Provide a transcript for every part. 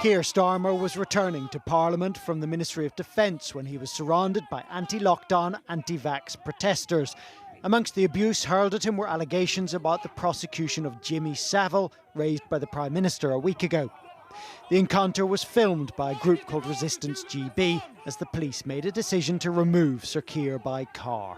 Keir Starmer was returning to Parliament from the Ministry of Defence when he was surrounded by anti-lockdown, anti-vaxx protesters. Amongst the abuse hurled at him were allegations about the prosecution of Jimmy Savile, raised by the Prime Minister a week ago. The encounter was filmed by a group called Resistance GB as the police made a decision to remove Sir Keir by car.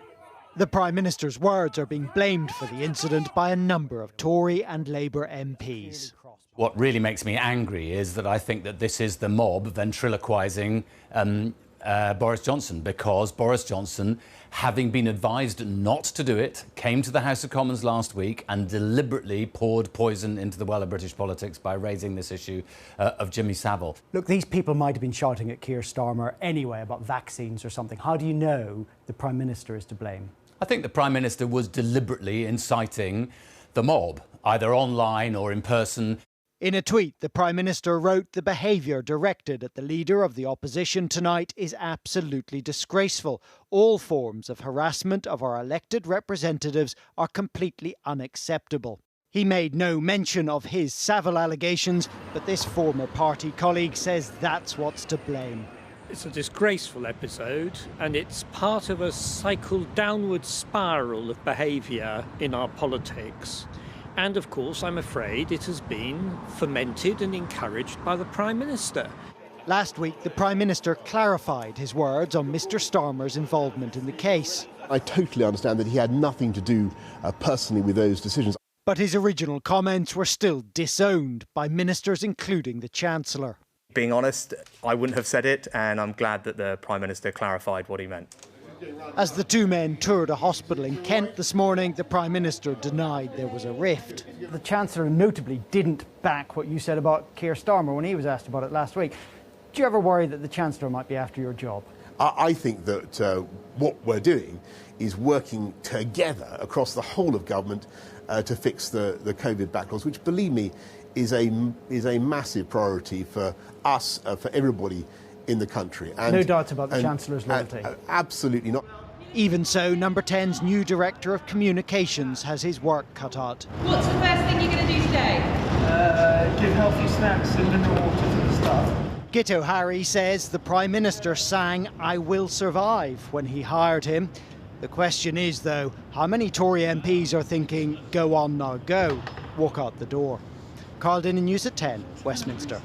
The Prime Minister's words are being blamed for the incident by a number of Tory and Labour MPs. What really makes me angry is that I think that this is the mob ventriloquising Boris Johnson, because Boris Johnson, having been advised not to do it, came to the House of Commons last week and deliberately poured poison into the well of British politics by raising this issue of Jimmy Savile. Look, these people might have been shouting at Keir Starmer anyway about vaccines or something. How do you know the Prime Minister is to blame? I think the Prime Minister was deliberately inciting the mob, either online or in person. In a tweet, the Prime Minister wrote, "The behaviour directed at the leader of the opposition tonight is absolutely disgraceful. All forms of harassment of our elected representatives are completely unacceptable." He made no mention of his Savile allegations, but this former party colleague says that's what's to blame. It's a disgraceful episode, and it's part of a cycled downward spiral of behaviour in our politics. And of course, I'm afraid it has been fomented and encouraged by the Prime Minister. Last week, the Prime Minister clarified his words on Mr Starmer's involvement in the case. I totally understand that he had nothing to do personally with those decisions. But his original comments were still disowned by ministers, including the Chancellor. Being honest, I wouldn't have said it, and I'm glad that the Prime Minister clarified what he meant. As the two men toured a hospital in Kent this morning, the Prime Minister denied there was a rift. The Chancellor notably didn't back what you said about Keir Starmer when he was asked about it last week. Do you ever worry that the Chancellor might be after your job? I think that what we're doing is working together across the whole of government to fix the COVID backlogs, which, believe me, is a massive priority for us, for everybody in the country. And, no doubt about the Chancellor's loyalty. Absolutely not. Even so, Number 10's new Director of Communications has his work cut out. What's the first thing you're going to do today? Give healthy snacks and mineral water to the staff. Git O'Harry says the Prime Minister sang "I Will Survive" when he hired him. The question is, though, how many Tory MPs are thinking, go on now, go, walk out the door? Carl Dinnan, News at 10, Westminster.